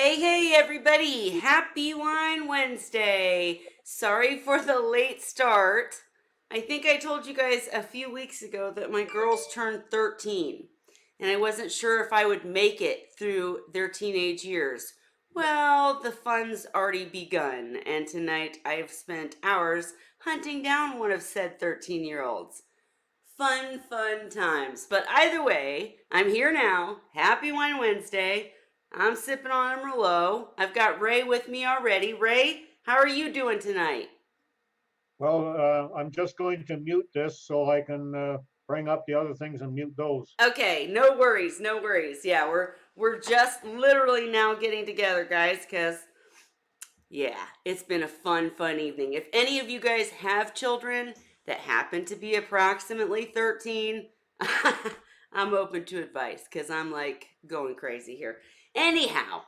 Hey, everybody. Happy Wine Wednesday. Sorry for the late start. I think I told you guys a few weeks ago that my girls turned 13, and I wasn't sure if I would make it through their teenage years. Well, the fun's already begun, and tonight I've spent hours hunting down one of said 13-year-olds. Fun times. But either way, I'm here now. Happy Wine Wednesday. I'm sipping on a Merlot. I've got Ray with me already. Ray, how are you doing tonight? Well, I'm just going to mute this so I can bring up the other things and mute those. Okay, no worries, no worries. Yeah, we're just literally now getting together, guys, because yeah, it's been a fun evening. If any of you guys have children that happen to be approximately 13, I'm open to advice because I'm like going crazy here. Anyhow,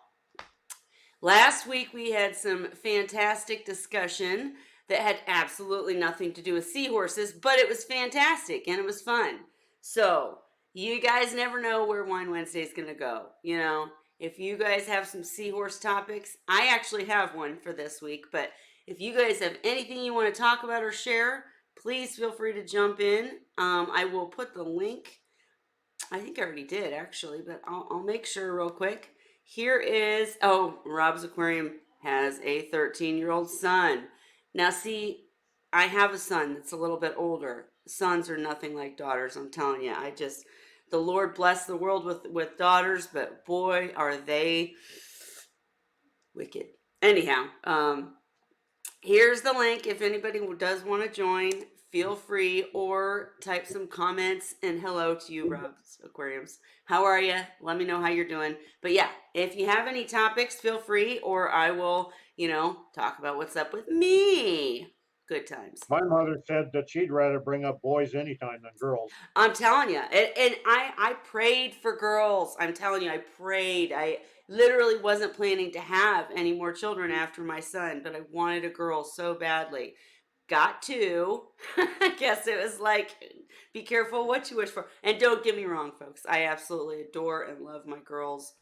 last week we had some fantastic discussion that had absolutely nothing to do with seahorses, but it was fantastic and it was fun. So, you guys never know where Wine Wednesday is going to go. If you guys have some seahorse topics, I actually have one for this week, but if you guys have anything you want to talk about or share, please feel free to jump in. I will put the link. I think I already did actually, but I'll make sure real quick. Here is, oh, Rob's Aquarium has a 13-year-old son. Now, see, I have a son that's a little bit older. Sons are nothing like daughters, I'm telling you. The Lord bless the world with daughters, but boy, are they wicked. Anyhow, here's the link if anybody does want to join. Feel free or type some comments and hello to you, Rob's Aquariums. How are you? Let me know how you're doing. But yeah, if you have any topics, feel free or I will, talk about what's up with me. Good times. My mother said that she'd rather bring up boys anytime than girls. I'm telling you, and I prayed for girls. I'm telling you, I prayed. I literally wasn't planning to have any more children after my son, but I wanted a girl so badly. Got two. I guess it was like, be careful what you wish for. And don't get me wrong, folks. I absolutely adore and love my girls.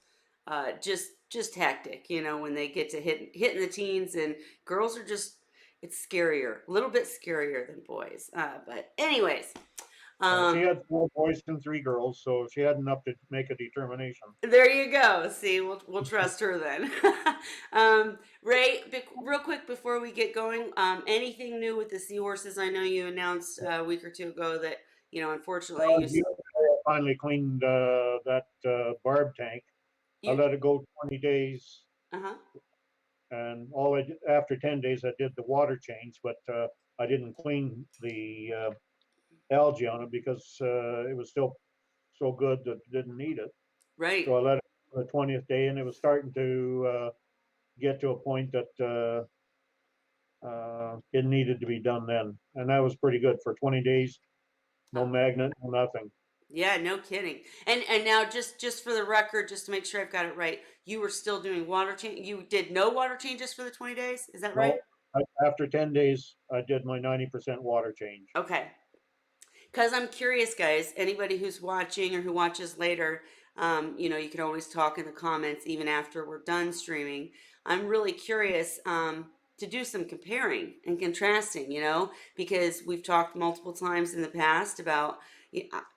Just hectic, when they get to hitting the teens, and girls are just it's scarier, a little bit scarier than boys. But anyways, She um, had four boys and three girls, so she had enough to make a determination. there you go. See, we'll trust her then. Ray, real quick before we get going, anything new with the seahorses? I know you announced a week or two ago that unfortunately I finally cleaned that barb tank. I you let it go 20 days, uh huh. and after 10 days, I did the water change, but I didn't clean the algae on it because it was still so good that it didn't need it. Right. So I let it the 20th day, and it was starting to get to a point that it needed to be done then, and that was pretty good for 20 days. No Oh, magnet, no nothing. yeah, no kidding. And now just for the record, just to make sure I've got it right, you were still doing water change. You did no water changes for the 20 days. Is that right? No, after 10 days, I did my 90% water change. Okay. Because I'm curious, guys. Anybody who's watching or who watches later, you can always talk in the comments even after we're done streaming. I'm really curious to do some comparing and contrasting, because we've talked multiple times in the past about.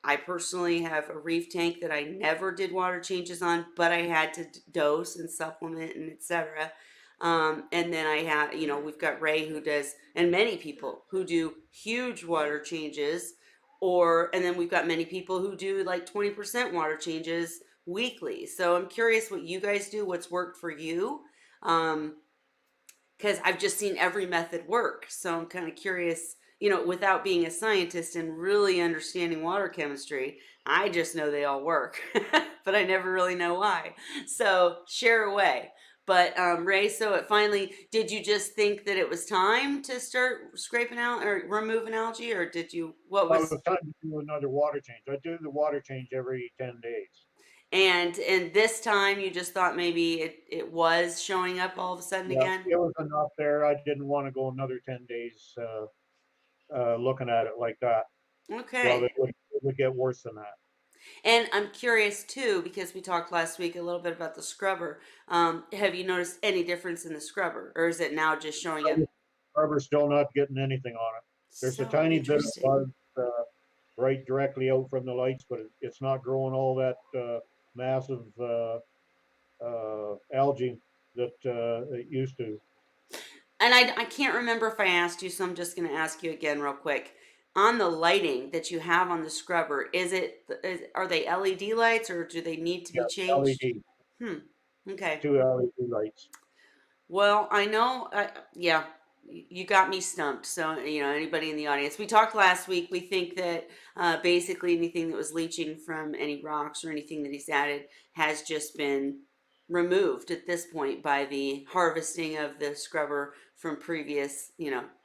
I personally have a reef tank that I never did water changes on, but I had to dose and supplement and etc. And then I have, we've got Ray who does, and many people who do huge water changes and then we've got many people who do like 20% water changes weekly. So I'm curious what you guys do, what's worked for you. Because I've just seen every method work. So I'm kind of curious, without being a scientist and really understanding water chemistry, I just know they all work, but I never really know why. So share away. But Ray, so it finally, did you just think that it was time to start scraping out or removing algae, or did you, what Well, it was, was time to do another water change. I do the water change every 10 days. and this time you just thought maybe it was showing up all of a sudden Yeah, again? it was enough there. I didn't want to go another 10 days looking at it like that. Well, Okay. it would get worse than that. And I'm curious too, because we talked last week a little bit about the scrubber. Have you noticed any difference in the scrubber, or is it now just showing up? Harbor's still not getting anything on it. There's a So tiny bit of interesting. buzz right directly out from the lights, but it's not growing all that massive algae that it used to. And I can't remember if I asked you, so I'm just going to ask you again real quick. On the lighting that you have on the scrubber, are they LED lights or do they need to be Yeah, changed? LED, Hmm. Okay. 2 LED lights. Well, I know, yeah, you got me stumped. So, anybody in the audience, we talked last week. We think that basically anything that was leaching from any rocks or anything that he's added has just been removed at this point by the harvesting of the scrubber from previous,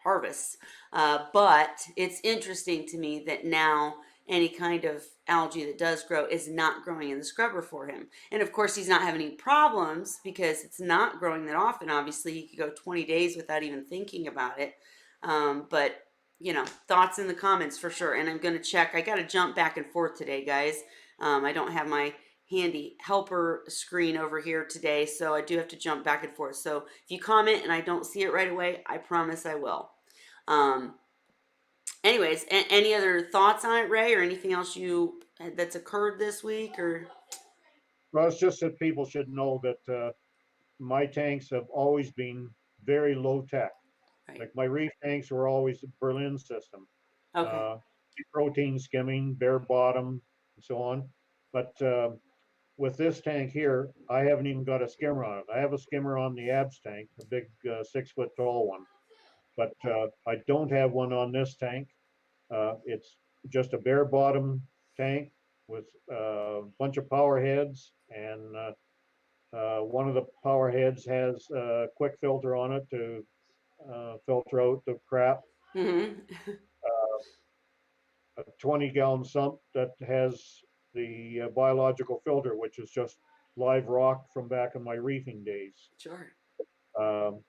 harvests. But it's interesting to me that now any kind of algae that does grow is not growing in the scrubber for him. And of course, he's not having any problems because it's not growing that often. Obviously, he could go 20 days without even thinking about it. But, thoughts in the comments for sure. And I'm going to check. I got to jump back and forth today, guys. I don't have my handy helper screen over here today, so I do have to jump back and forth. So if you comment and I don't see it right away, I promise I will. Um, Anyways, any other thoughts on it, Ray, or anything else that's occurred this week, or Well, it's just that people should know that my tanks have always been very low tech. right? Like my reef tanks were always a Berlin system, Okay. uh, protein skimming, bare bottom, and so on. But with this tank here, I haven't even got a skimmer on it. I have a skimmer on the abs tank, a big 6 foot tall one, but I don't have one on this tank. It's just a bare bottom tank with a bunch of power heads, and one of the power heads has a quick filter on it to filter out the crap. Mm-hmm. A 20-gallon sump that has the biological filter, which is just live rock from back in my reefing days. Sure. Um,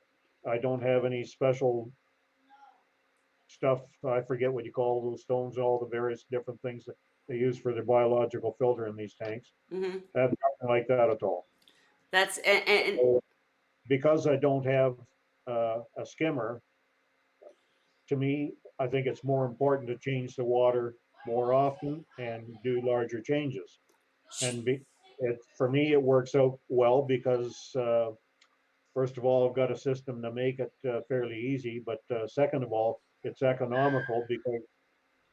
I don't have any special stuff. I forget what you call those stones, all the various different things that they use for their biological filter in these tanks. Mm-hmm. I have nothing like that at all. That's and So because I don't have a skimmer, to me, I think it's more important to change the water more often and do larger changes. And for me, it works out well because first of all, I've got a system to make it fairly easy. But second of all, it's economical because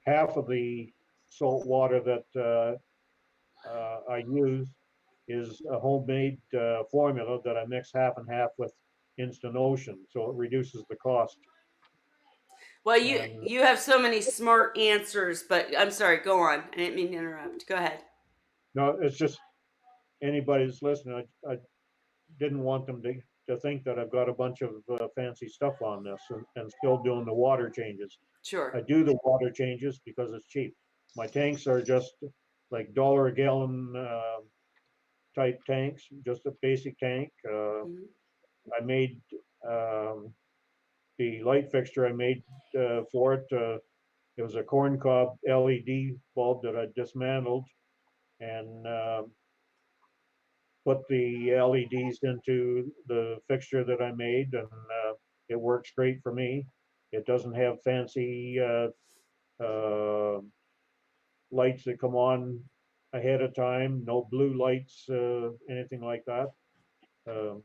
half of the salt water that I use is a homemade formula that I mix half and half with Instant Ocean, so it reduces the cost. well, you And you have so many smart answers, but I'm sorry. Go on. I didn't mean to interrupt. Go ahead. no, it's just anybody that's listening. I didn't want them to think that I've got a bunch of fancy stuff on this and still doing the water changes. Sure. I do the water changes because it's cheap. My tanks are just like dollar a gallon type tanks, just a basic tank. Mm-hmm. I made um, the light fixture I made for it. It was a corncob LED bulb that I dismantled and put the LEDs into the fixture that I made, and it works great for me. It doesn't have fancy lights that come on ahead of time, no blue lights, anything like that. Um,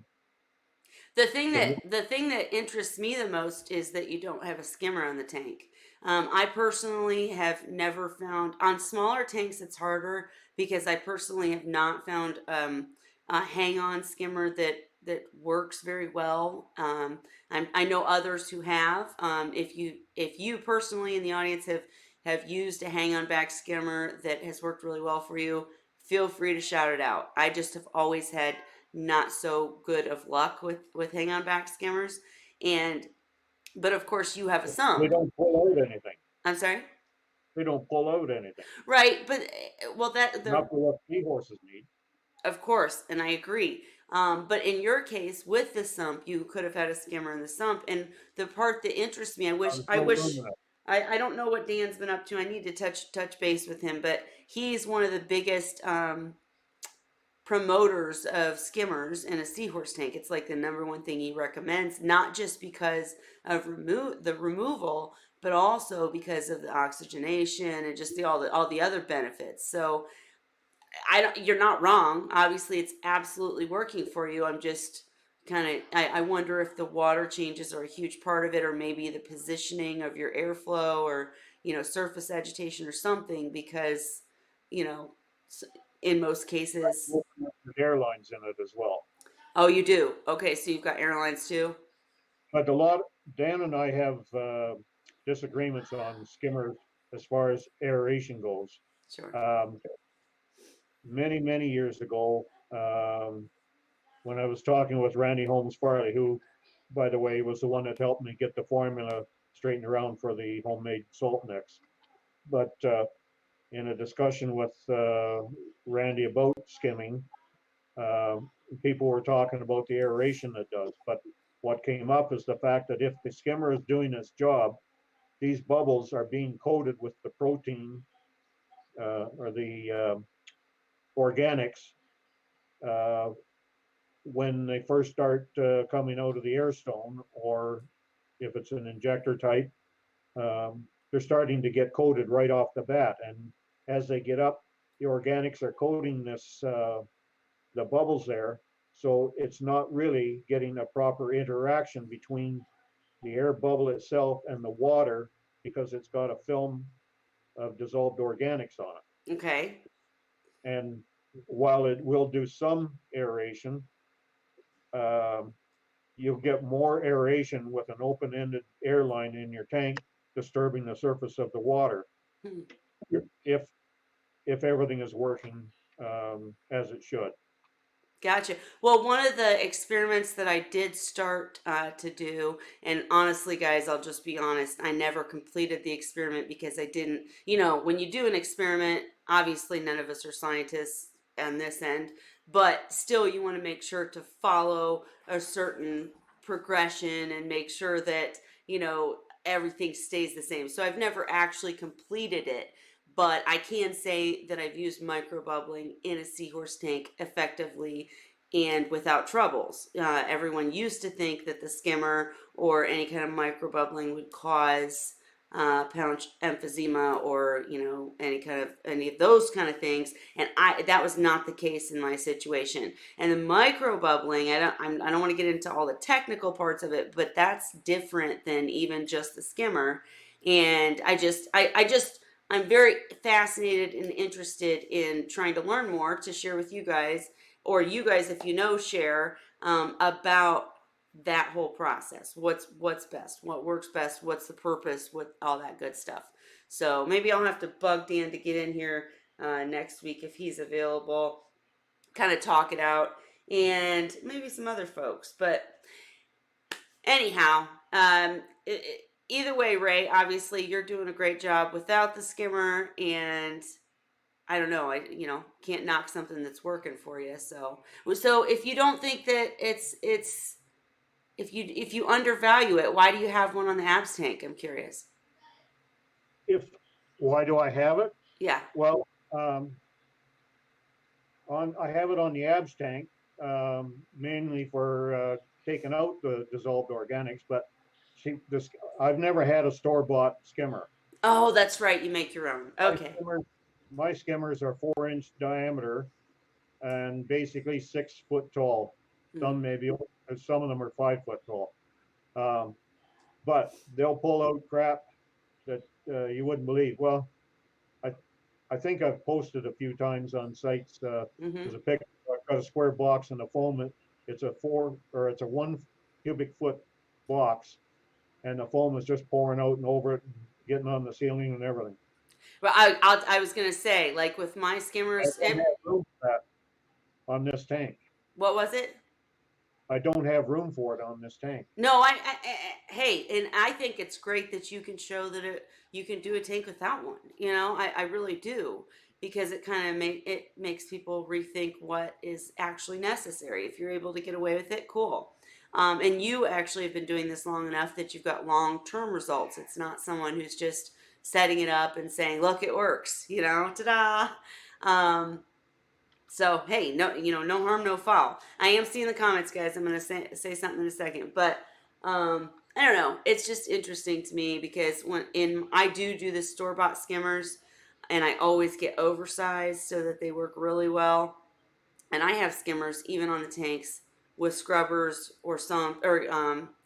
to me, The thing that interests me the most is that you don't have a skimmer on the tank. I personally have never found on smaller tanks it's harder because I personally have not found a hang-on skimmer that works very well. I know others who have. If you personally in the audience have used a hang-on back skimmer that has worked really well for you, feel free to shout it out. I just have always had not so good of luck with hang on back skimmers, and but of course you have a they sump. don't pull out anything. I'm sorry. They don't pull out anything. Right, but well, that Not the for what seahorses need. of course, and I agree. But in your case, with the sump, you could have had a skimmer in the sump, and the part that interests me, There's no room in it. I don't know what Dan's been up to. I need to touch base with him, but he's one of the biggest promoters of skimmers in a seahorse tank. It's like the number one thing he recommends, not just because of the removal, but also because of the oxygenation and just all the other benefits. So I don't. You're not wrong. Obviously, it's absolutely working for you. I'm just kind of. I wonder if the water changes are a huge part of it, or maybe the positioning of your airflow, or surface agitation or something. Because you know, in most cases. The airlines in it as well. Oh, you do. Okay, so you've got airlines too. But a lot, Dan and I have disagreements on skimmers as far as aeration goes. Sure. Um, many years ago, when I was talking with Randy Holmes Farley, who, by the way, was the one that helped me get the formula straightened around for the homemade salt mix. But in a discussion with Randy about skimming, uh, people were talking about the aeration it does. But what came up is the fact that if the skimmer is doing its job, these bubbles are being coated with the protein or the organics uh, when they first start coming out of the air stone, or if it's an injector type, they're starting to get coated right off the bat. And as they get up, the organics are coating the bubbles there. So it's not really getting a proper interaction between the air bubble itself and the water because it's got a film of dissolved organics on Okay. it. And while it will do some aeration, um, you'll get more aeration with an open-ended airline in your tank disturbing the surface of the water Hmm. if if everything is working as it should. Gotcha. Well, one of the experiments that I did start to do, and honestly, guys, I'll just be honest, I never completed the experiment because I didn't, when you do an experiment, obviously none of us are scientists on this end, but still you want to make sure to follow a certain progression and make sure that, everything stays the same. So I've never actually completed it, but I can say that I've used microbubbling in a seahorse tank effectively and without troubles. Everyone used to think that the skimmer or any kind of microbubbling would cause pouch emphysema or any of those kind of things, and that was not the case in my situation. And the microbubbling, I don't want to get into all the technical parts of it, but that's different than even just the skimmer. And I'm very fascinated and interested in trying to learn more to share with you guys, or you guys, if you know, share about that whole process. What's best? What works best? What's the purpose? What all that good stuff. So maybe I'll have to bug Dan to get in here next week if he's available. Kind of talk it out, and maybe some other folks. But anyhow, either way, Ray, obviously you're doing a great job without the skimmer, and I don't know, can't knock something that's working for you. So if you don't think that it's if you undervalue it, why do you have one on the abs tank? I'm curious. If Why do I have it? Yeah. Well, on I have it on the abs tank mainly for taking out the dissolved organics. But see, this I've never had a store bought skimmer. Oh, that's right. You make your own. My Okay. skimmers, my skimmers are 4-inch diameter and basically 6 foot tall. Hmm. Some of them are 5 foot tall. Um, but they'll pull out crap that you wouldn't believe. Well, I I think I've posted a few times on sites. Mm-hmm. There's a picture. I've got a square box and the foam. It's a 1 cubic foot box, and the foam is just pouring out and over it, and getting on the ceiling and everything. Well, I was gonna say, like with my I skimmers, don't have room for that on this tank. what was it? I don't have room for it on this tank. No, hey, and I think it's great that you can show that you can do a tank without one. I really do. because it kind of makes people rethink what is actually necessary. If you're able to get away with it, cool. And you actually have been doing this long enough that you've got long term results. It's not someone who's just setting it up and saying, "Look, it works," ta da. So hey, no, no harm, no foul. I am seeing the comments, guys. I'm gonna say something in a second, but I don't know. It's just interesting to me because I do the store bought skimmers, and I always get oversized so that they work really well. And I have skimmers even on the tanks with scrubbers or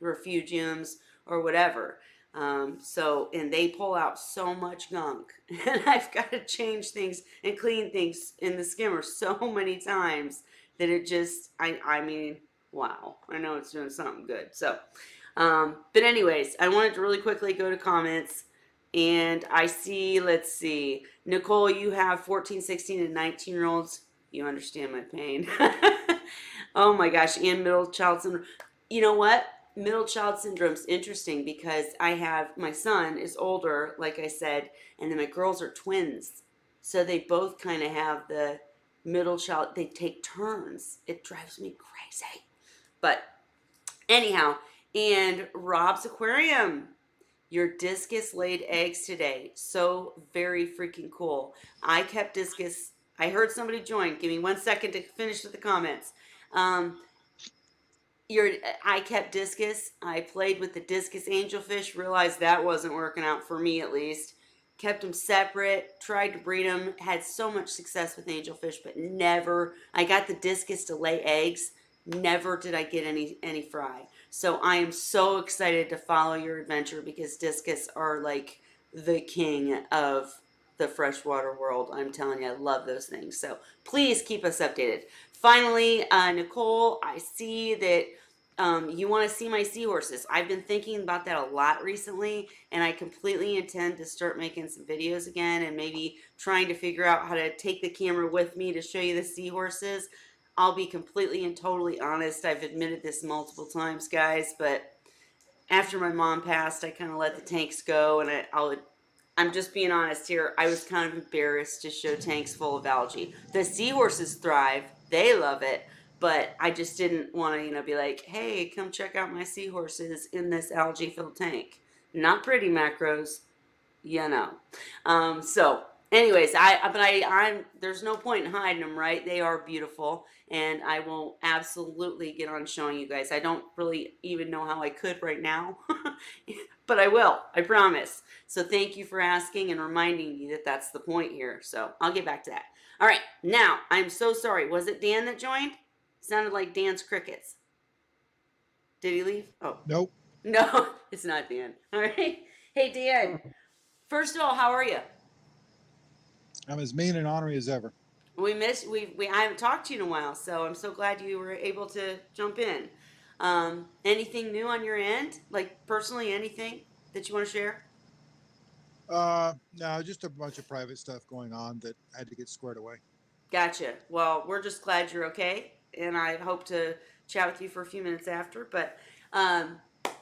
refugiums or whatever. And they pull out so much gunk, and I've got to change things and clean things in the skimmer so many times that it just, I mean, wow, I know it's doing something good. So, but anyways, I wanted to really quickly go to comments. And let's see, Nicole, you have 14, 16, and 19-year-olds. You understand my pain. Oh my gosh, and middle child syndrome. You know what? Middle child syndrome's interesting because I have my son is older, like I said, and then my girls are twins. So they both kind of have the middle child, they take turns. It drives me crazy. But anyhow, and Rob's Aquarium. Your discus laid eggs today. So very freaking cool. I kept discus. I heard somebody join. Give me 1 second to finish with the comments. Um, your I kept discus. I played with the discus angelfish. Realized that wasn't working out for me at least. Kept them separate. Tried to breed them. Had so much success with angelfish, but never. I got the discus to lay eggs. Never did I get any fry. So I am so excited to follow your adventure because discus are like the king of the freshwater world. I'm telling you, I love those things. So please keep us updated. Finally, Nicole, I see that you want to see my seahorses. I've been thinking about that a lot recently, and I completely intend to start making some videos again and maybe trying to figure out how to take the camera with me to show you the seahorses. I'll be completely and totally honest. I've admitted this multiple times, guys, but after my mom passed, I kind of let the tanks go, and I'm just being honest here. I was kind of embarrassed to show tanks full of algae. The seahorses thrive; they love it, but I just didn't want to, be like, "Hey, come check out my seahorses in this algae-filled tank." Not pretty macros, you know. So, anyways, I'm there's no point in hiding them, right? They are beautiful, and I will absolutely get on showing you guys. I don't really even know how I could right now, but I will. I promise. So, thank you for asking and reminding me that that's the point here. So, I'll get back to that. All right, now I'm so sorry. Was it Dan that joined? Sounded like Dan's crickets. Did he leave? Oh, Nope. no, it's not Dan. All right. Hey, Dan. First of all, how are you? I'm as mean and ornery as ever. We I haven't talked to you in a while, so I'm so glad you were able to jump in. Anything new on your end? Like personally, anything that you want to share? No, just a bunch of private stuff going on that had to get squared away. Gotcha. Well, we're just glad you're okay, and I hope to chat with you for a few minutes after. But um,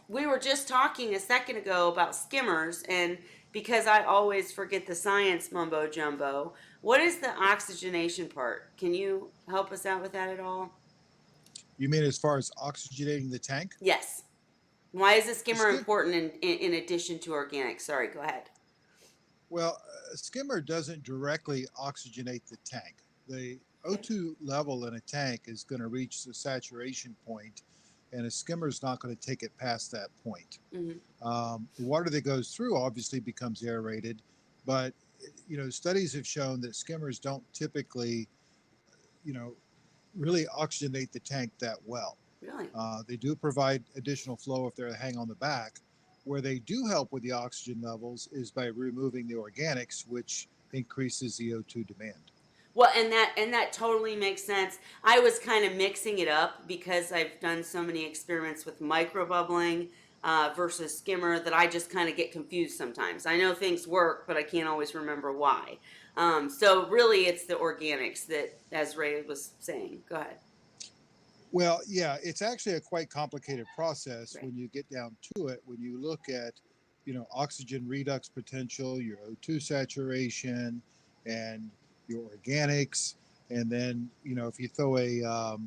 we were just talking a second ago about skimmers, and because I always forget the science mumbo jumbo, what is the oxygenation part? Can you help us out with that at all? You mean as far as oxygenating the tank? Yes. Why is a A skimmer skim, important in addition to organic? Sorry, go ahead. well, a skimmer doesn't directly oxygenate the tank. The Okay. O2 level in a tank is going to reach the saturation point, and a skimmer is not going to take it past that point. Hmm. The water that goes through obviously becomes aerated, but studies have shown that skimmers don't typically, you know, really oxygenate the tank that well. Really? They do provide additional flow if they hang on the back. Where they do help with the oxygen levels is by removing the organics, which increases the O2 demand. Well, and that totally makes sense. I was kind of mixing it up because I've done so many experiments with microbubbling versus skimmer that I just kind of get confused sometimes. I know things work, but I can't always remember why. So really, it's the organics that, as Ray was saying. Go ahead. Well, yeah, it's actually a quite complicated process Right. when you get down to it. When you look at, oxygen redox potential, your O2 saturation, and your organics, and then if you throw a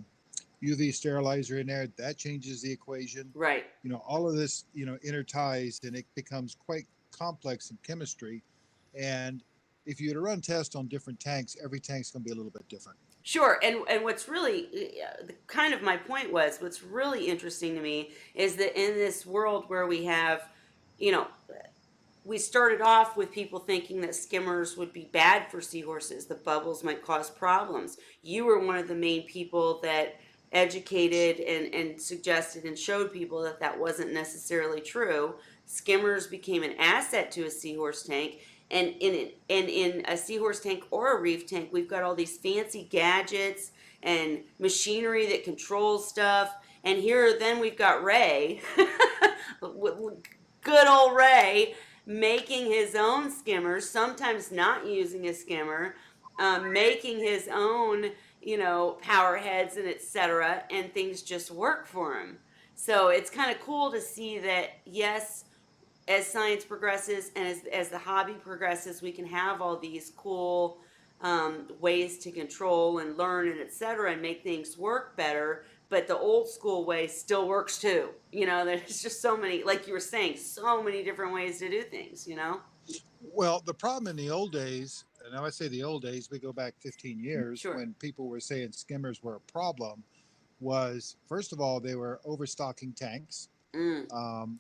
UV sterilizer in there, that changes the equation. Right. All of this interties, and it becomes quite complex in chemistry. And if you were to run tests on different tanks, every tank's going to be a little bit different. Sure, and what's really kind of my point was what's really interesting to me is that in this world where we have, you know, we started off with people thinking that skimmers would be bad for seahorses. The bubbles might cause problems. You were one of the main people that educated and suggested and showed people that that wasn't necessarily true. Skimmers became an asset to a seahorse tank. And in a seahorse tank or a reef tank, we've got all these fancy gadgets and machinery that controls stuff. And here, then we've got Ray, good old Ray, making his own skimmers, sometimes not using a skimmer, making his own, power heads and etc. And things just work for him. So it's kind of cool to see that, yes, as science progresses and as the hobby progresses, we can have all these cool ways to control and learn and etc. and make things work better. But the old school way still works too. There's just so many, like you were saying, so many different ways to do things. Well, the problem in the old days, and I say the old days, we go back 15 years Sure. when people were saying skimmers were a problem, was first of all, they were overstocking tanks. Mm, Um,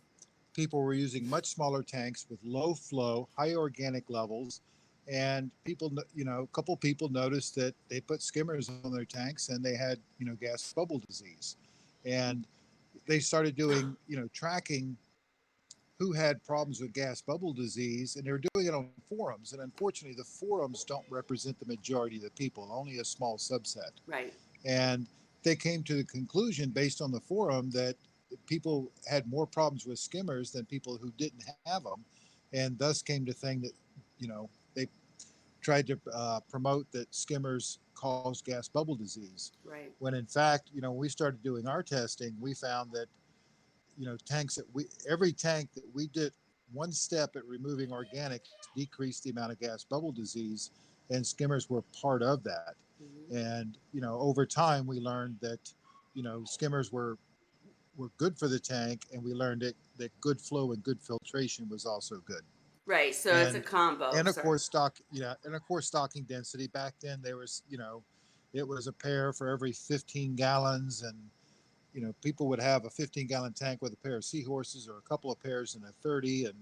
People were using much smaller tanks with low flow, high organic levels. And people, a couple people noticed that they put skimmers on their tanks and they had, gas bubble disease. And they started doing, tracking who had problems with gas bubble disease, and they were doing it on forums. And unfortunately, the forums don't represent the majority of the people, only a small subset. right. And they came to the conclusion based on the forum that people had more problems with skimmers than people who didn't have them. And thus came to think that, they tried to promote that skimmers cause gas bubble disease. Right. When in fact, when we started doing our testing, we found that tanks that every tank that we did one step at removing organics decreased the amount of gas bubble disease, and skimmers were part of that. Mm-hmm. And over time we learned that skimmers were good for the tank, and we learned that good flow and good filtration was also good. Right. So it's a and combo. and of Sorry. course stocking density back then, there was it was a pair for every 15 gallons, and people would have a 15-gallon tank with a pair of seahorses or a couple of pairs in a 30, and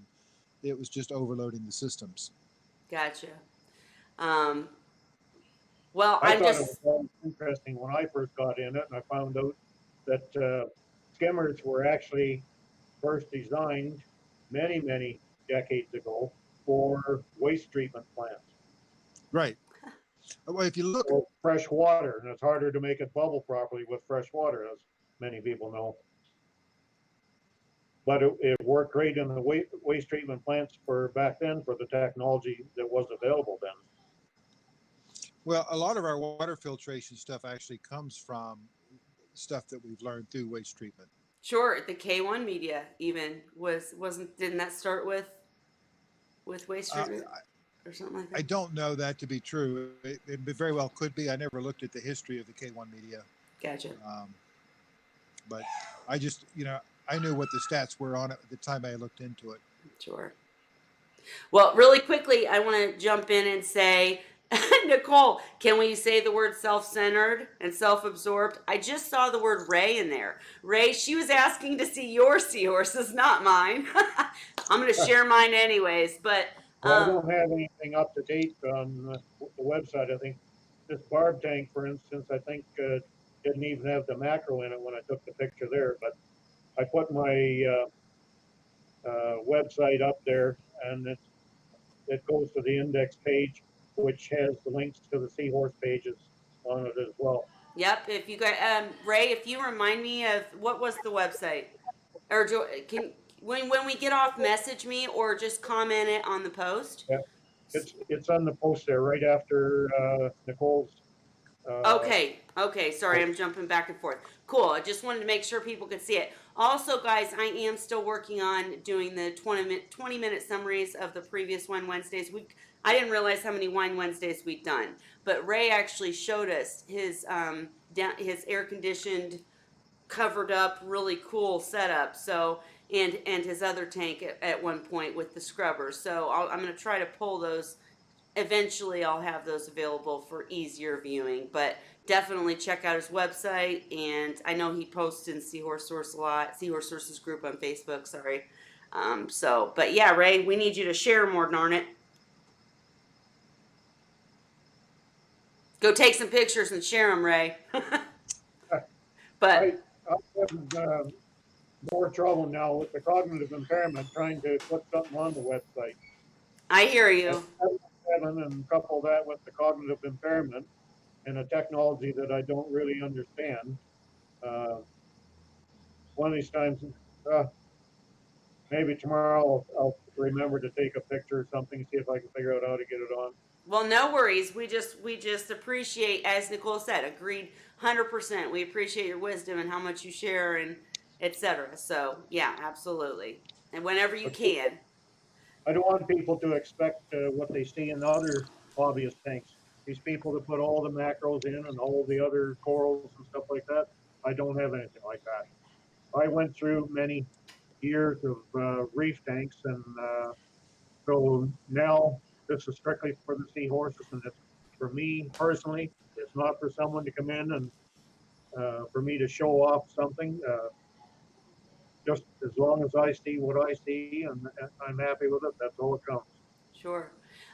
it was just overloading the systems. Gotcha. Um, well, I I'm thought it was just always interesting when I first got in it, and I found out that skimmers were actually first designed many, many decades ago for waste treatment plants Right. Well, if you look, or fresh water, and it's harder to make it bubble properly with fresh water, as many people know. But it worked great in the waste treatment plants for back then for the technology that was available then. well, a lot of our water filtration stuff actually comes from stuff that we've learned through waste treatment. sure the K1 media even wasn't didn't that start with waste Uh, treatment or something like I that? don't know that to be true. It very well could be. I never looked at the history of the K1 media, Gotcha. but I just, I knew what the stats were on it at the time I looked into it. Sure. Well, really quickly, I want to jump in and say, Nicole, can we say the word self-centered and self-absorbed? I just saw the word Ray in there. Ray, she was asking to see your seahorses, not mine. I'm going to share mine anyways, but Well, I don't have anything up to date on the website. I think this barb tank, for instance, I think didn't even have the macro in it when I took the picture there. But I put my website up there, and it goes to the index page, which has the links to the seahorse pages on it as well. yep, if you guys, Ray, if you remind me of what was the website, or can when we get off, message me or just comment it on the post. Yeah, it's on the post there right after Nicole's Okay, sorry, I'm post. jumping back and forth. Cool, I just wanted to make sure people could see it. Also, guys, I am still working on doing the 20-minute summaries of the previous one Wednesdays. I didn't realize how many Wine Wednesdays we'd done, but Ray actually showed us his his air conditioned, covered up, really cool setup. So and his other tank at one point with the scrubbers. So I'm going to try to pull those. Eventually, I'll have those available for easier viewing, but definitely check out his website. And I know he posts in Seahorse Source a lot, Seahorse Sources group on Facebook. Sorry. But yeah, Ray, we need you to share more, darn it. Go take some pictures and share them, Ray. But I, I'm having more trouble now with the cognitive impairment trying to put something on the website. I hear And you. and couple that with the cognitive impairment and a technology that I don't really understand. Uh, one of these times, uh, maybe tomorrow I'll remember to take a picture or something, see if I can figure out how to get it on. Well, no worries. We just appreciate, as Nicole said, agreed 100%. We appreciate your wisdom and how much you share and etc. So yeah, absolutely. And whenever you But can. I don't want people to expect what they see in other hobbyist tanks. These people that put all the macros in and all the other corals and stuff like that, I don't have anything like that. I went through many years of reef tanks, and so now this is strictly for the seahorses, and it's for me personally. It's not for someone to come in and for me to show off something. Just as long as I see what I see and I'm happy with it, that's all it counts. Sure.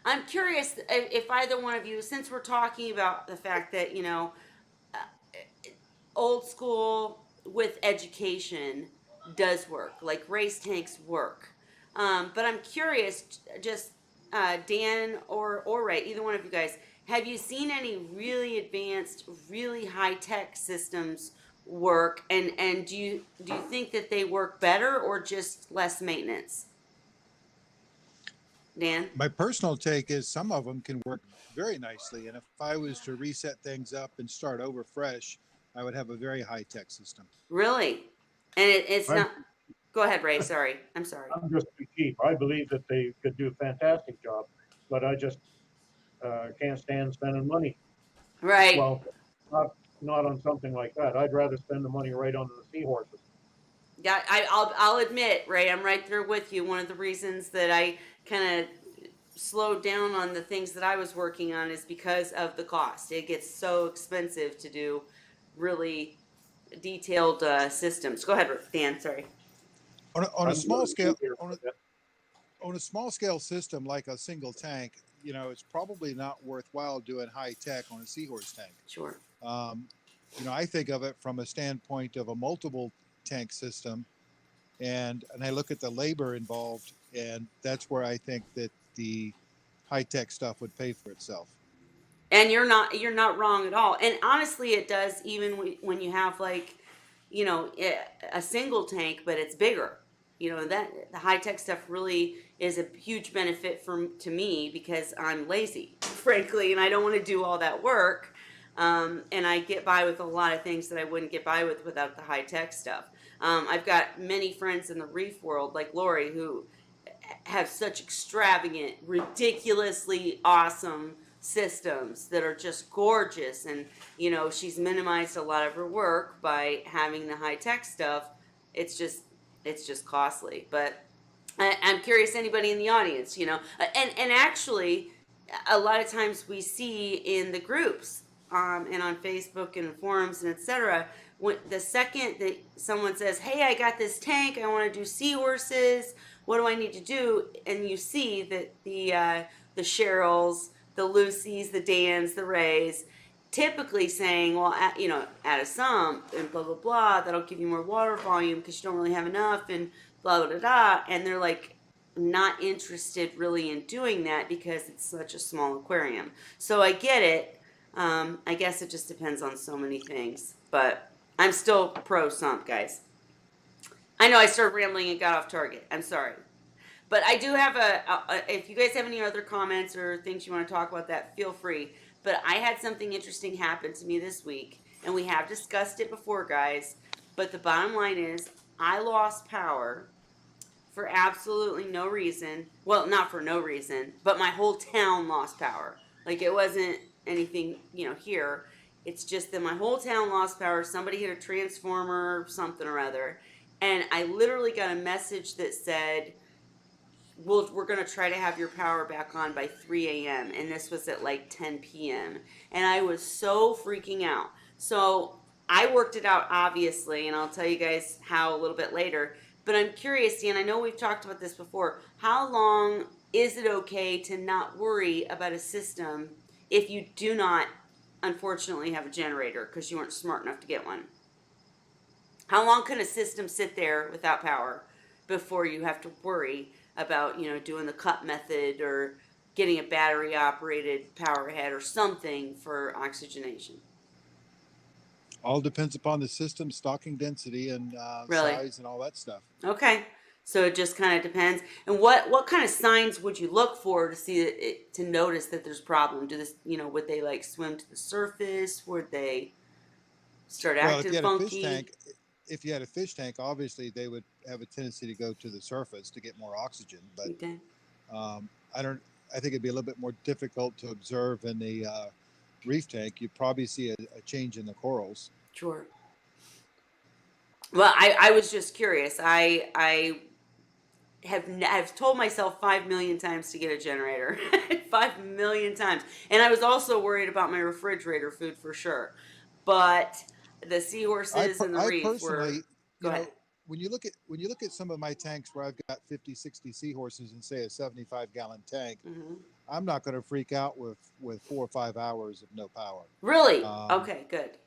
I'm curious if either one of you, since we're talking about the fact that, uh, old school with education does work, like race tanks work. But I'm curious, just Dan or Ray, either one of you guys, have you seen any really advanced, really high tech systems work? And do you think that they work better or just less maintenance? Dan? My personal take is some of them can work very nicely. And if I was to reset things up and start over fresh, I would have a very high tech system. Really? And it's I'm, not. Go ahead, Ray. Sorry. I'm sorry. I'm just too cheap. I believe that they could do a fantastic job, but I just can't stand spending money. Right. Well, not not on something like that. I'd rather spend the money right on the seahorses. Yeah, I'll admit, Ray, I'm right there with you. One of the reasons that I kind of slowed down on the things that I was working on is because of the cost. It gets so expensive to do really detailed systems. Go ahead, Dan. Sorry. On a I'm small going to scale, be here for a bit. on a small scale system like a single tank, it's probably not worthwhile doing high tech on a seahorse tank. Sure. Um, I think of it from a standpoint of a multiple tank system, and I look at the labor involved, and that's where I think that the high tech stuff would pay for itself. And you're not wrong at all. And honestly, it does even when you have like, a single tank, but it's bigger. That the high tech stuff really is a huge benefit to me because I'm lazy, frankly, and I don't want to do all that work. And I get by with a lot of things that I wouldn't get by with without the high tech stuff. I've got many friends in the reef world, like Lori, who have such extravagant, ridiculously awesome systems that are just gorgeous. And, she's minimized a lot of her work by having the high tech stuff. It's just costly. But I'm curious, anybody in the audience, and actually, a lot of times we see in the groups and on Facebook and forums and etc. When the second that someone says, "Hey, I got this tank. I want to do seahorses. What do I need to do?" and you see that the Cheryls, the Lucys, the Dans, the Rays, typically saying, "Well, add a sump and blah blah blah. That'll give you more water volume because you don't really have enough and blah blah blah." And they're like not interested really in doing that because it's such a small aquarium. So I get it. I guess it just depends on so many things, but I'm still pro sump, guys. I know I started rambling and got off target. I'm sorry. But I do have if you guys have any other comments or things you want to talk about that, feel free. But I had something interesting happen to me this week, and we have discussed it before, guys. But the bottom line is, I lost power for absolutely no reason. Well, not for no reason, but my whole town lost power. Like it wasn't anything, here. It's just that my whole town lost power. Somebody hit a transformer, something or other. And I literally got a message that said, we're going to try to have your power back on by 3 a.m. And this was at like 10 p.m. And I was so freaking out. So I worked it out, obviously, and I'll tell you guys how a little bit later. But I'm curious, Dan, I know we've talked about this before. How long is it okay to not worry about a system if you do not, unfortunately, have a generator because you weren't smart enough to get one? How long can a system sit there without power before you have to worry about, doing the cut method or getting a battery operated power head or something for oxygenation? All depends upon the system, stocking density, and Really? size, and all that stuff. Okay. So it just kind of depends. And what kind of signs would you look for to see it, to notice that there's a problem? Do this, would they like swim to the surface? Would they start Well, if acting you had a fish funky? tank, if you had a fish tank, obviously they would have a tendency to go to the surface to get more oxygen. But Okay. I don't. I think it'd be a little bit more difficult to observe in the reef tank. You'd probably see a change in the corals. Sure. Well, I was just curious. I've told myself 5 million times to get a generator, 5 million times, and I was also worried about my refrigerator food for sure. But the seahorses and the I reef were. personally, Go you ahead. know, when you look at some of my tanks where I've got 50, 60 seahorses and say a 75-gallon tank, Hmm. I'm not going to freak out with 4 or 5 hours of no power. Really? Um, Okay, good.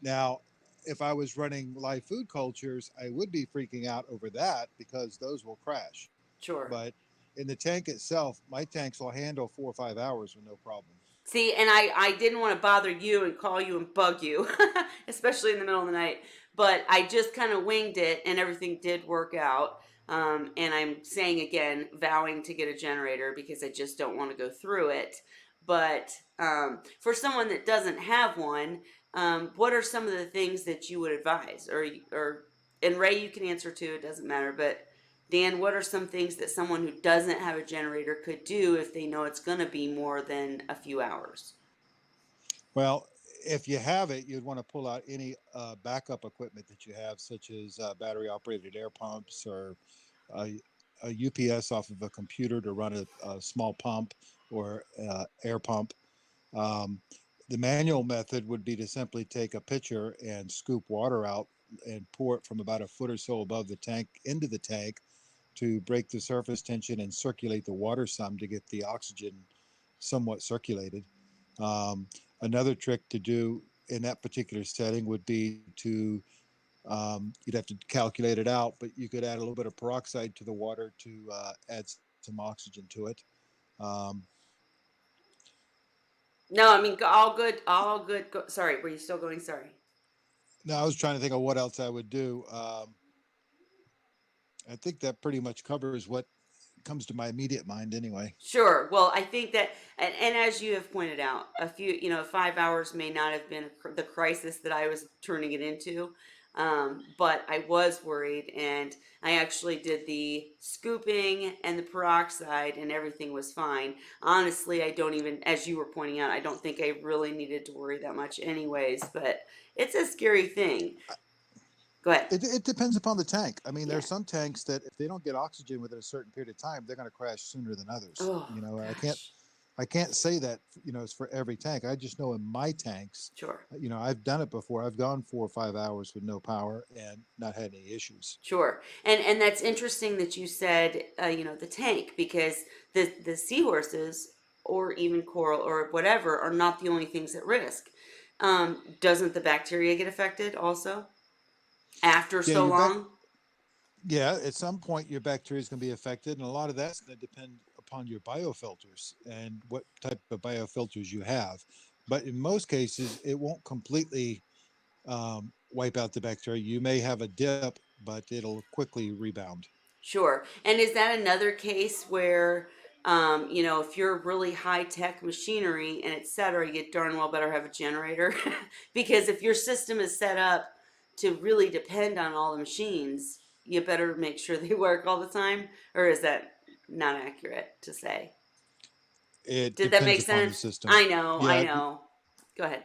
Now, if I was running live food cultures, I would be freaking out over that because those will crash. Sure. But in the tank itself, my tanks will handle 4 or 5 hours with no problem. See, and I didn't want to bother you and call you and bug you, especially in the middle of the night. But I just kind of winged it, and everything did work out. And I'm saying again, vowing to get a generator because I just don't want to go through it. But for someone that doesn't have one, what are some of the things that you would advise? Or and Ray, you can answer too. It doesn't matter. But Dan, what are some things that someone who doesn't have a generator could do if they know it's going to be more than a few hours? Well, if you have it, you'd want to pull out any backup equipment that you have, such as battery operated air pumps or a UPS off of a computer to run a small pump or air pump. Um, the manual method would be to simply take a pitcher and scoop water out and pour it from about a foot or so above the tank into the tank to break the surface tension and circulate the water some to get the oxygen somewhat circulated. Um, Another trick to do in that particular setting would be to you'd have to calculate it out, but you could add a little bit of peroxide to the water to add some oxygen to it. Um, No, I mean all good, all good. Sorry, were you still going? Sorry. Now, I was trying to think of what else I would do. I think that pretty much covers what comes to my immediate mind anyway. Sure. Well, I think that, and as you have pointed out, 5 hours may not have been the crisis that I was turning it into. But I was worried, and I actually did the scooping and the peroxide, and everything was fine. Honestly, I don't even, as you were pointing out, I don't think I really needed to worry that much, anyways. But it's a scary thing. Go ahead. It depends upon the tank. I mean, there Yeah. are some tanks that if they don't get oxygen within a certain period of time, they're going to crash sooner than others. Oh You know, gosh. I can't say that, it's for every tank. I just know in my tanks, Sure. I've done it before. I've gone 4 or 5 hours with no power and not had any issues. Sure, and that's interesting that you said the tank, because the seahorses or even coral or whatever are not the only things at risk. Doesn't the bacteria get affected also after Yeah, so long? yeah, at some point your bacteria is going to be affected, and a lot of that's going to depend upon your biofilters and what type of biofilters you have. But in most cases, it won't completely wipe out the bacteria. You may have a dip, but it'll quickly rebound. Sure. And is that another case where, if you're really high tech machinery and et cetera, you darn well better have a generator? Because if your system is set up to really depend on all the machines, you better make sure they work all the time, or is that not accurate to say? It Did that depends make upon the sense? system. I know, I Yeah, know. Go ahead.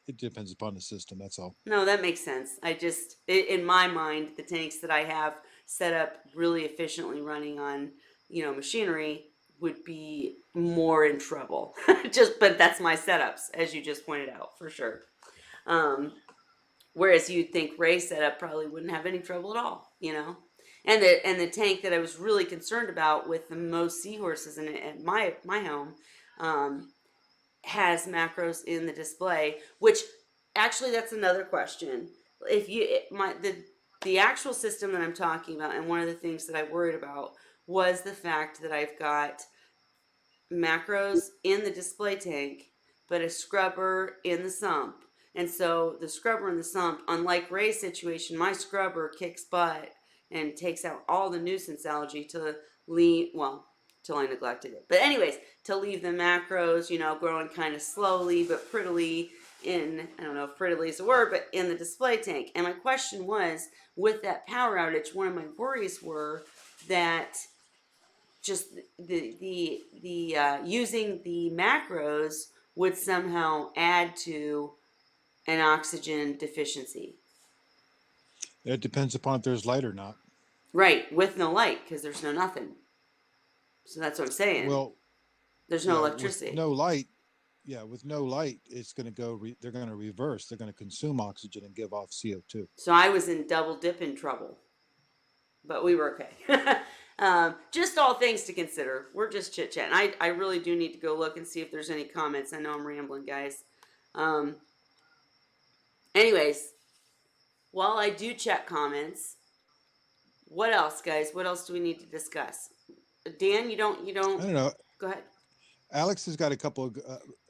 it depends upon the system. That's all. No, that makes sense. I just, in my mind, the tanks that I have set up really efficiently running on, machinery would be more in trouble. But that's my setups, as you just pointed out, for sure. Um, Whereas you'd think Ray's setup probably wouldn't have any trouble at all. And the tank that I was really concerned about with the most seahorses in it at my home, um, has macros in the display, which actually that's another question. If you my the actual system that I'm talking about, and one of the things that I worried about was the fact that I've got macros in the display tank, but a scrubber in the sump. And so the scrubber in the sump, unlike Ray's situation, my scrubber kicks butt and takes out all the nuisance algae to leave, well, till I neglected it. But anyways, to leave the macros, growing kind of slowly but prettily in, I don't know if prettily is a word, but in the display tank. And my question was, with that power outage, one of my worries were that just the using the macros would somehow add to an oxygen deficiency. It depends upon if there's light or not. Right, with no light, because there's no nothing. So that's what I'm saying. Well, There's no yeah, with electricity. no light, with no light, it's going to go. They're going to reverse. They're going to consume oxygen and give off CO2. So I was in double dipping trouble, but we were okay. Just all things to consider. We're just chit chatting. I really do need to go look and see if there's any comments. I know I'm rambling, guys. Um, Anyways, while I do check comments, what else, guys? What else do we need to discuss? Dan, you don't. I don't know. Go ahead. Alex has got a couple of,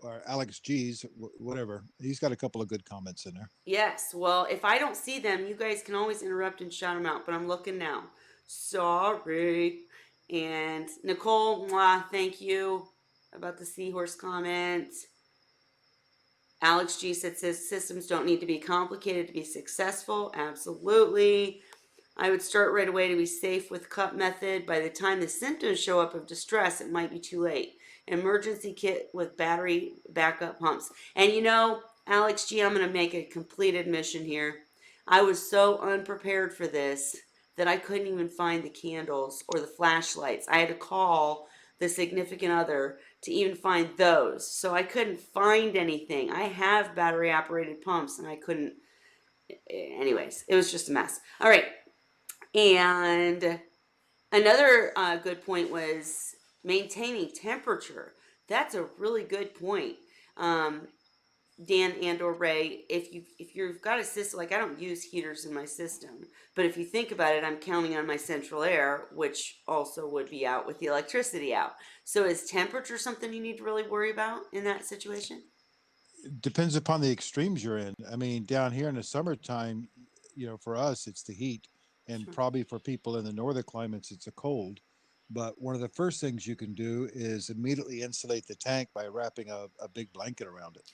or Alex G's, whatever. He's got a couple of good comments in there. Yes. Well, if I don't see them, you guys can always interrupt and shout them out. But I'm looking now. Sorry. And Nicole, mwah, thank you about the seahorse comment. Alex G says systems don't need to be complicated to be successful. Absolutely. I would start right away to be safe with cup method. By the time the symptoms show up of distress, it might be too late. Emergency kit with battery backup pumps. And Alex G, I'm going to make a complete admission here. I was so unprepared for this that I couldn't even find the candles or the flashlights. I had to call the significant other to even find those. So I couldn't find anything. I have battery operated pumps and I couldn't. Anyways, it was just a mess. All right. And another good point was maintaining temperature. That's a really good point. Dan and or Ray, if you've got a system, like I don't use heaters in my system, but if you think about it, I'm counting on my central air, which also would be out with the electricity out. So is temperature something you need to really worry about in that situation? It depends upon the extremes you're in. I mean, down here in the summertime, for us, it's the heat. And Sure. probably for people in the northern climates, it's a cold. But one of the first things you can do is immediately insulate the tank by wrapping a big blanket around it.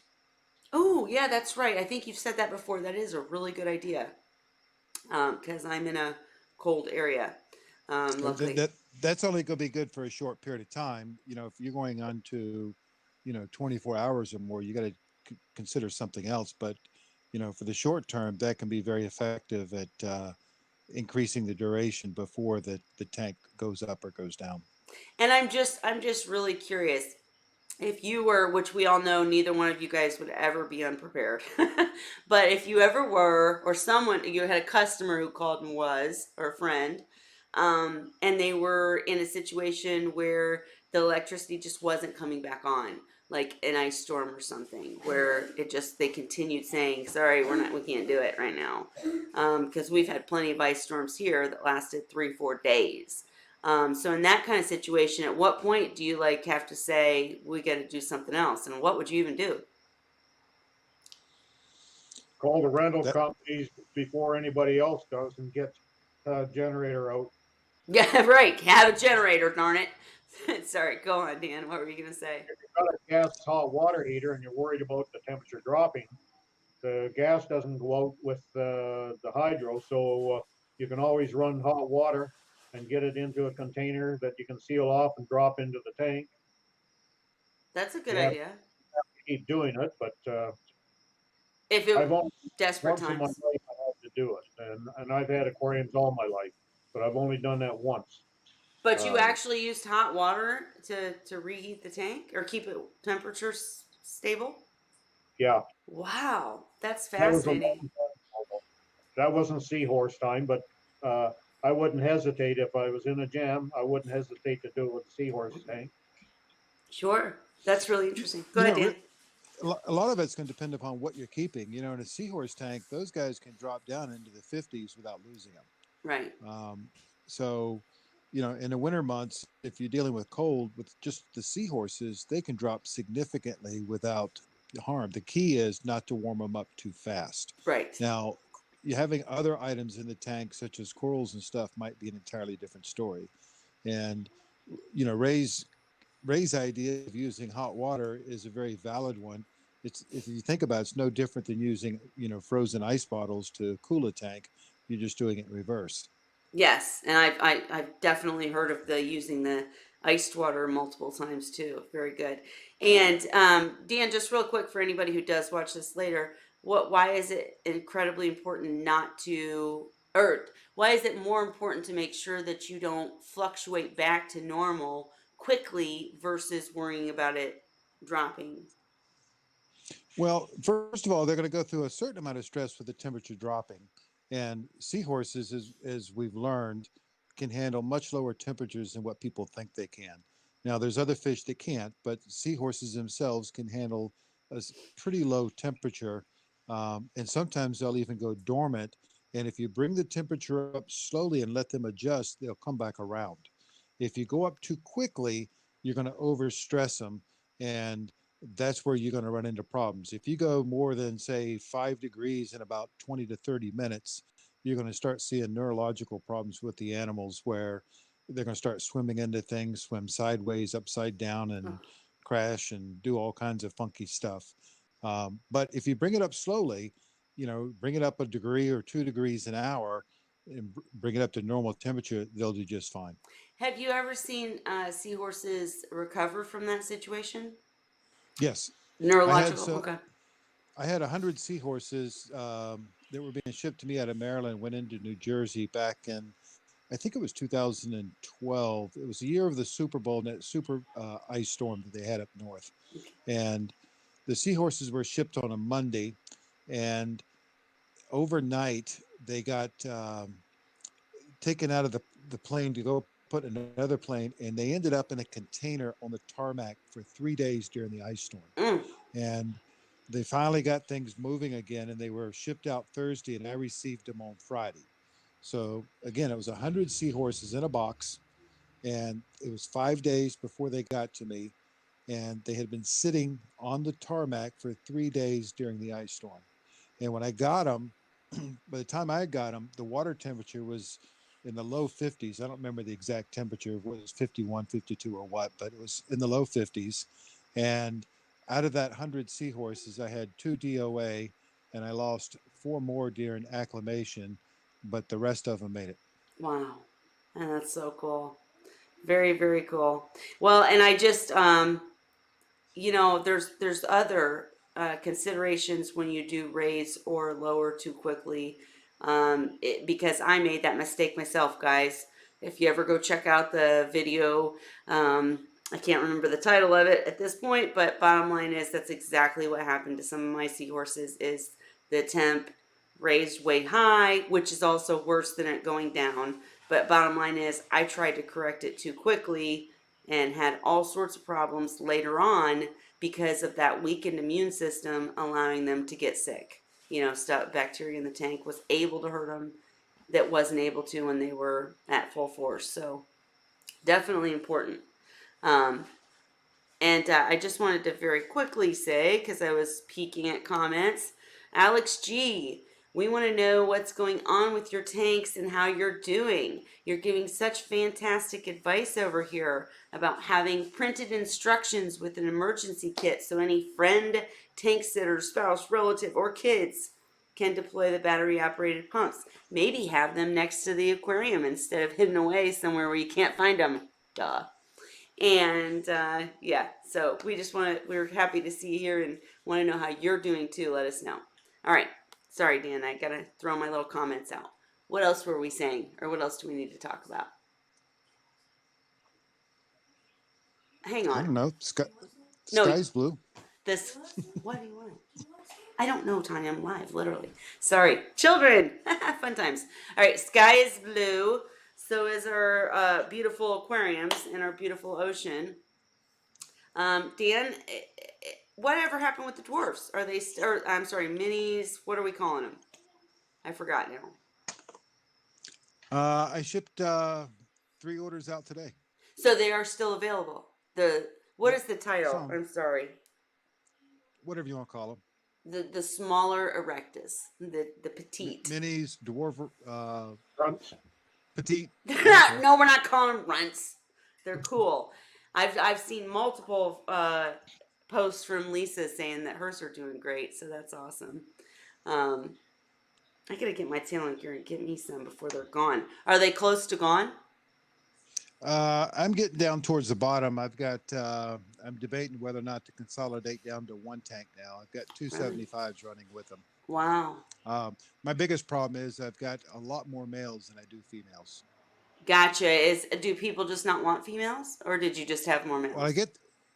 Oh, yeah, that's right. I think you've said that before. That is a really good idea. Because I'm in a cold area. Luckily. That's only going to be good for a short period of time. If you're going on to, 24 hours or more, you got to consider something else. But, for the short term, that can be very effective at increasing the duration before the tank goes up or goes down. And I'm just really curious. If you were, which we all know neither one of you guys would ever be unprepared, but if you ever were, or someone, you had a customer who called and was, or a friend, and they were in a situation where the electricity just wasn't coming back on, like an ice storm or something, where they continued saying, sorry, we can't do it right now. Because we've had plenty of ice storms here that lasted 3-4 days. So in that kind of situation, at what point do you have to say we got to do something else, and what would you even do? Call the rental That companies before anybody else does and get a generator out. Yeah, right. Have a generator, darn it. Sorry, go on, Dan. What were you gonna say? If you've got a gas hot water heater and you're worried about the temperature dropping, the gas doesn't go out with the hydro, so you can always run hot water and get it into a container that you can seal off and drop into the tank. That's a good You have idea. to keep doing it, but If it I've only desperate once in my times. life I had to do it, and I've had aquariums all my life, but I've only done that once. But you Um, actually used hot water to reheat the tank or keep it temperature stable? yeah, Wow, that's that was a long fascinating. time ago. That wasn't Seahorse time, but uh, I wouldn't hesitate if I was in a jam. I wouldn't hesitate to do it with the Seahorse tank. Sure. That's really interesting. Go You ahead, know, Dan. a lot of it's going to depend upon what you're keeping. You know, in a seahorse tank, those guys can drop down into the 50s without losing them. Right. So, you know, in the winter months, if you're dealing with cold with just the seahorses, they can drop significantly without harm. The key is not to warm them up too fast. Right. Now, you having other items in the tank, such as corals and stuff, might be an entirely different story. And, you know, Ray's idea of using hot water is a very valid one. It's, if you think about it, it's no different than using, you know, frozen ice bottles to cool a tank. You're just doing it in reverse. Yes, and I've definitely heard of the using the iced water multiple times too. Very good. And Dan, just real quick for anybody who does watch this later, why is it incredibly important not to, or why is it more important to make sure that you don't fluctuate back to normal quickly versus worrying about it dropping? Well, first of all, they're going to go through a certain amount of stress with the temperature dropping. And seahorses, as we've learned, can handle much lower temperatures than what people think they can. Now, there's other fish that can't, but seahorses themselves can handle a pretty low temperature. And sometimes they'll even go dormant. And if you bring the temperature up slowly and let them adjust, they'll come back around. If you go up too quickly, you're going to overstress them. And that's where you're going to run into problems. If you go more than, say, 5 degrees in about 20 to 30 minutes, you're going to start seeing neurological problems with the animals where they're going to start swimming into things, swim sideways, upside down, and crash and do all kinds of funky stuff. But if you bring it up slowly, you know, bring it up a degree or 2 degrees an hour and bring it up to normal temperature, they'll do just fine. Have you ever seen seahorses recover from that situation? Yes, I had Neurological. so Okay. I had 100 seahorses that were being shipped to me out of Maryland, went into New Jersey back in, I think it was 2012. It was the year of the Super Bowl and that super ice storm that they had up north. And the seahorses were shipped on a Monday, and overnight they got taken out of the plane to go put in another plane, and they ended up in a container on the tarmac for 3 days during the ice storm. Mm. And they finally got things moving again, and they were shipped out Thursday, and I received them on Friday. So again, it was 100 seahorses in a box, and it was 5 days before they got to me, and they had been sitting on the tarmac for 3 days during the ice storm. And when I got them, by the time I got them, the water temperature was in the low 50s. I don't remember the exact temperature, if it was 51, 52 or what, but it was in the low 50s. And out of that 100 seahorses, I had 2 DOA, and I lost 4 more during acclimation, but the rest of them made it. Wow. And that's so cool. Very, very cool. Well, and I just there's other considerations when you do raise or lower too quickly, because I made that mistake myself, guys. If you ever go check out the video, I can't remember the title of it at this point, but bottom line is that's exactly what happened to some of my seahorses. Is the temp raised way high, which is also worse than it going down. But bottom line is I tried to correct it too quickly and had all sorts of problems later on because of that weakened immune system allowing them to get sick. Stuff, bacteria in the tank was able to hurt them that wasn't able to when they were at full force. So definitely important. Um, and I just wanted to very quickly say, because I was peeking at comments, Alex G, we want to know what's going on with your tanks and how you're doing. You're giving such fantastic advice over here about having printed instructions with an emergency kit. So any friend, tank sitter, spouse, relative, or kids can deploy the battery operated pumps. Maybe have them next to the aquarium instead of hidden away somewhere where you can't find them. Duh. And yeah, so we're happy to see you here and want to know how you're doing too. Let us know. All right. Sorry, Dan, I gotta throw my little comments out. What else were we saying? Or what else do we need to talk about? Hang I on. don't know. No, Sky's blue. this, what do you want? I don't know, Tanya. I'm live, literally. Sorry. Children. Fun times. All right. Sky is blue. So is our beautiful aquariums and our beautiful ocean. Dan, whatever happened with the dwarfs? Are they, I'm sorry, minis? What are we calling them? I forgot now. I shipped 3 orders out today. So they are still available. What Yep. is the title? Some, I'm sorry. whatever you want to call them. The smaller erectus, the petite. Minis, dwarf, Runts. petite. They're not. No, we're not calling them runts. They're cool. I've seen multiple posts from Lisa saying that hers are doing great, so that's awesome. I gotta get my tail in gear and get me some before they're gone. Are they close to gone? I'm getting down towards the bottom. I'm debating whether or not to consolidate down to 1 tank now. I've got 275s running with them. Wow. My biggest problem is I've got a lot more males than I do females. Gotcha. Do people just not want females, or did you just have more males?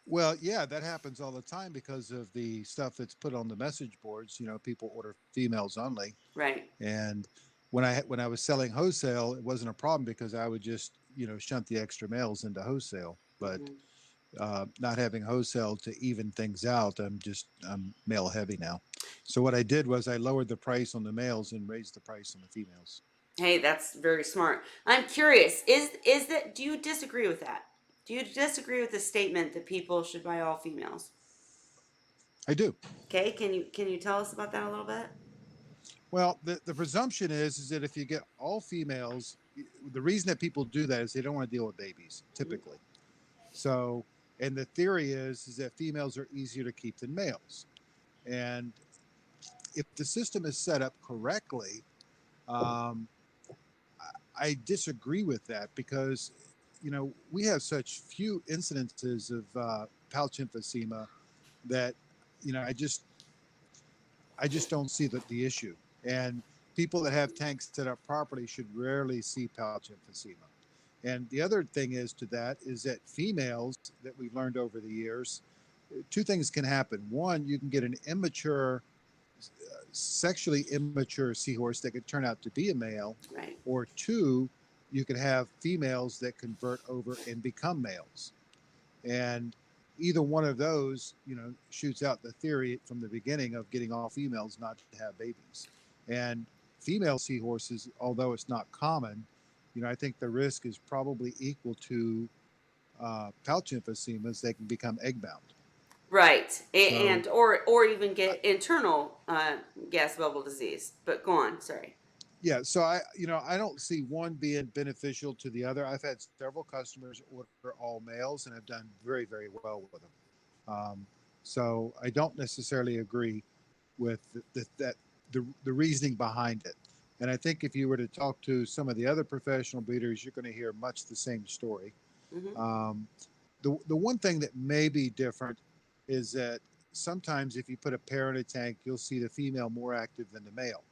Well, yeah, that happens all the time because of the stuff that's put on the message boards. People order females only. Right. And when I was selling wholesale, it wasn't a problem because I would just shunt the extra males into wholesale. But not having wholesale to even things out, I'm male heavy now. So what I did was I lowered the price on the males and raised the price on the females. Hey, that's very smart. I'm curious. Is that? Do you disagree with that? Do you disagree with the statement that people should buy all females? I do. Okay. Can you tell us about that a little bit? Well, the presumption is that if you get all females, the reason that people do that is they don't want to deal with babies, typically. So, and the theory is that females are easier to keep than males. And if the system is set up correctly, I disagree with that because, we have such few incidences of pouch emphysema that, I just don't see the issue. And people that have tanks set up properly should rarely see pouch emphysema. And the other thing is that females that we've learned over the years, 2 things can happen. One, you can get an sexually immature seahorse that could turn out to be a male. Right. Or 2, you could have females that convert over and become males. And either one of those, shoots out the theory from the beginning of getting all females not to have babies. And female seahorses, although it's not common, I think the risk is probably equal to pouch emphysemas. They can become egg bound. Right. So, Or even get internal gas bubble disease. But go on. Sorry. yeah, so I don't see one being beneficial to the other. I've had several customers order all males and have done very, very well with them. So I don't necessarily agree with the reasoning behind it. And I think if you were to talk to some of the other professional breeders, you're going to hear much the same story. Mm-hmm. The one thing that may be different is that sometimes if you put a pair in a tank, you'll see the female more active than the male.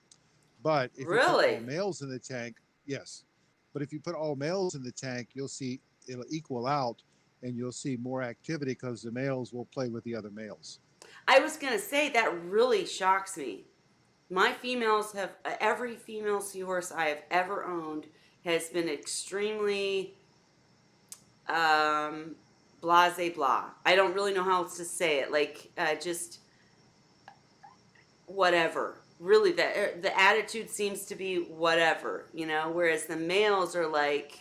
But if you put all males in the tank, yes. But if you put all males in the tank, you'll see it'll equal out and you'll see more activity because the males will play with the other males. I was going to say that really shocks me. My females have, every female seahorse I have ever owned has been extremely blase blah. I don't really know how else to say it. Like, just whatever. Really, the attitude seems to be whatever, whereas the males are like,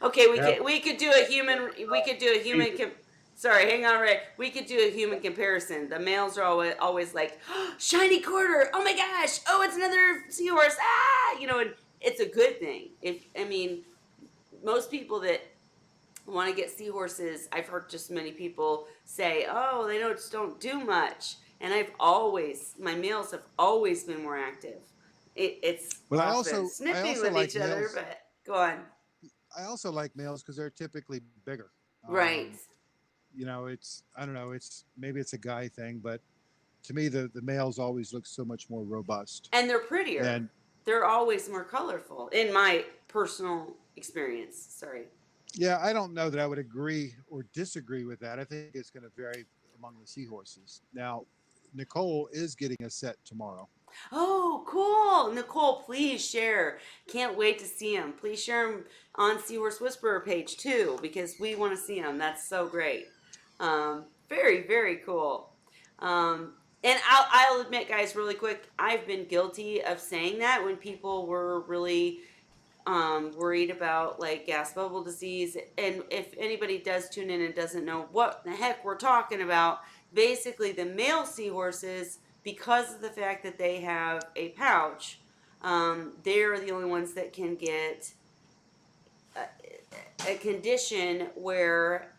okay, we could do a human, sorry, hang on, Ray. We could do a human comparison. The males are always like, oh, shiny quarter, oh my gosh, oh, it's another seahorse, and it's a good thing. Most people that want to get seahorses, I've heard just many people say, oh, they just don't do much. And my males have always been more active. It's But often I sniffing also with like each other, males. but go on. I also like males because they're typically bigger. Right. It's I don't know. It's maybe it's a guy thing, but to me, the males always look so much more robust. And they're prettier. And They're always more colorful, in my personal experience. Sorry. yeah, I don't know that I would agree or disagree with that. I think it's going to vary among the seahorses. Now, Nicole is getting a set tomorrow. Oh, cool. Nicole, please share. Can't wait to see him. Please share him on Seahorse Whisperer page too, because we want to see him. That's so great. Very, very cool. And I'll admit, guys, really quick, I've been guilty of saying that when people were really worried about like gas bubble disease. And if anybody does tune in and doesn't know what the heck we're talking about, basically the male seahorses, because of the fact that they have a pouch, they're the only ones that can get a condition where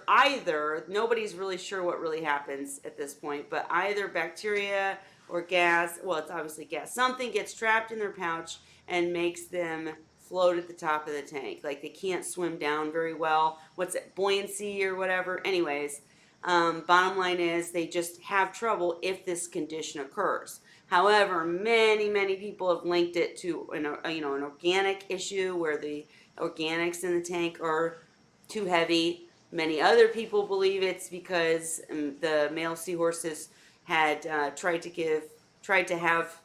either nobody's really sure what really happens at this point, but either bacteria or gas, well, it's obviously gas, something gets trapped in their pouch and makes them float at the top of the tank. Like they can't swim down very well. What's it, buoyancy or whatever? Anyways, bottom line is they just have trouble if this condition occurs. However, many people have linked it to an organic issue where the organics in the tank are too heavy. Many other people believe it's because the male seahorses had tried to have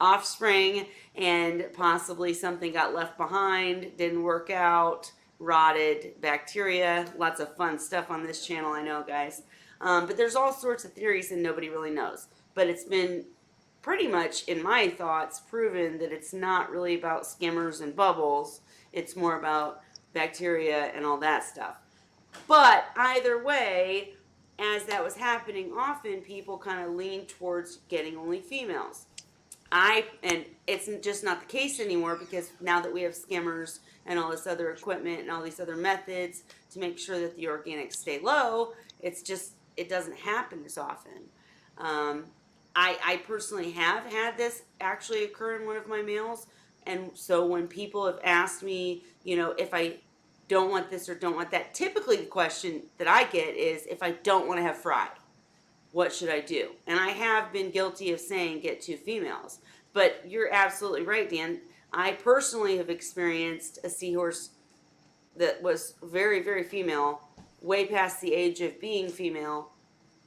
offspring and possibly something got left behind, didn't work out, rotted, bacteria, lots of fun stuff on this channel, I know, guys. But there's all sorts of theories and nobody really knows. But it's been pretty much, in my thoughts, proven that it's not really about skimmers and bubbles. It's more about bacteria and all that stuff. But either way, as that was happening, often people kind of lean towards getting only females. And it's just not the case anymore because now that we have skimmers and all this other equipment and all these other methods to make sure that the organics stay low, it doesn't happen as often. Um, I personally have had this actually occur in one of my males, and so when people have asked me, if I don't want this or don't want that, typically the question that I get is if I don't want to have fry, what should I do? And I have been guilty of saying get two females. But you're absolutely right, Dan. I personally have experienced a seahorse that was very, very female, way past the age of being female,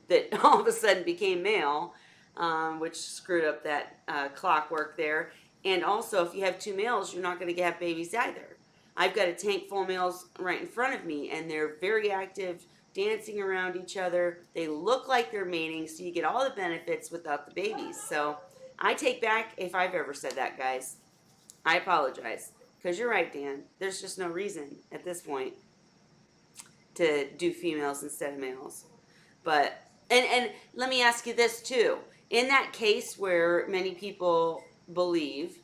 that all of a sudden became male, which screwed up that clockwork there. And also, if you have two males, you're not going to have babies either. I've got a tank full of males right in front of me, and they're very active, dancing around each other. They look like they're mating, so you get all the benefits without the babies. So I take back if I've ever said that, guys. I apologize. Because you're right, Dan. There's just no reason at this point to do females instead of males. But and let me ask you this too. In that case where many people believe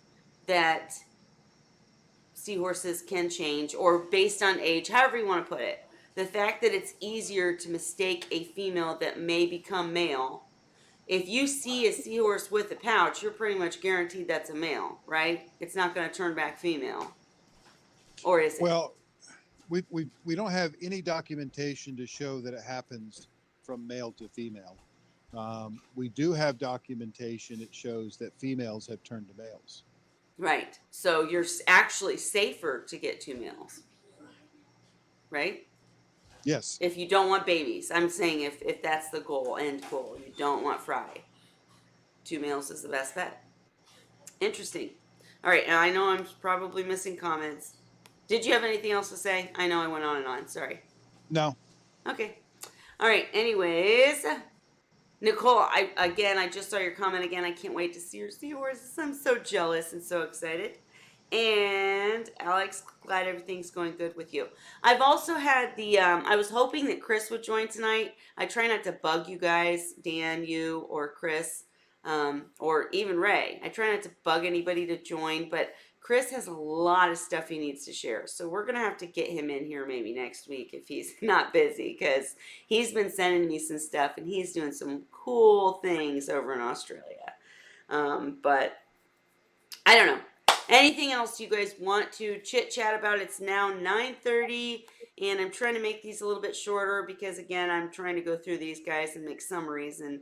that seahorses can change, or based on age, however you want to put it, the fact that it's easier to mistake a female that may become male. If you see a seahorse with a pouch, you're pretty much guaranteed that's a male, right? It's not going to turn back female, or is it? Well, we don't have any documentation to show that it happens from male to female. We do have documentation that shows that females have turned to males. Right. So you're actually safer to get two males, right? Yes. If you don't want babies. I'm saying if that's the goal, end goal, you don't want fry. Two males is the best bet. Interesting. All right, and I know I'm probably missing comments. Did you have anything else to say? I know I went on and on. Sorry. No. Okay. All right. Anyways, Nicole, I just saw your comment again. I can't wait to see your seahorses. I'm so jealous and so excited. And Alex, glad everything's going good with you. I've also had I was hoping that Chris would join tonight. I try not to bug you guys, Dan, you, or Chris. or even Ray. I try not to bug anybody to join, but Chris has a lot of stuff he needs to share. So we're going to have to get him in here maybe next week if he's not busy, because he's been sending me some stuff and he's doing some cool things over in Australia. But I don't know. Anything else you guys want to chit chat about? It's now 9:30, and I'm trying to make these a little bit shorter because, again, I'm trying to go through these guys and make summaries, and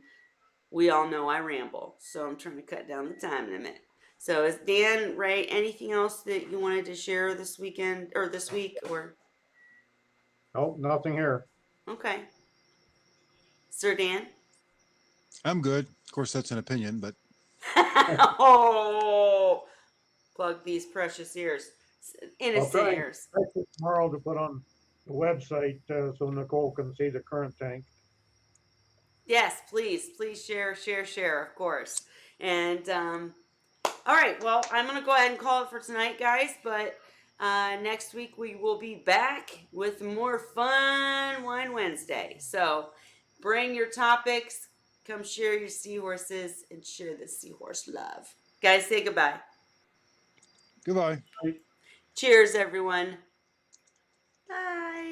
we all know I ramble, so I'm trying to cut down the time in a minute. So is Dan, Ray, anything else that you wanted to share this weekend or this week, or Nope, nothing here. okay, Sir Dan? I'm good. Of course, that's an opinion, but Oh, plug these precious ears, I'll innocent try ears. tomorrow to put on the website so Nicole can see the current tank. Yes, please share, of course. And all right, well, I'm gonna go ahead and call it for tonight, guys. But next week we will be back with more fun Wine Wednesday. So bring your topics, come share your seahorses, and share the seahorse love. Guys, say goodbye. goodbye. Cheers, everyone. Bye.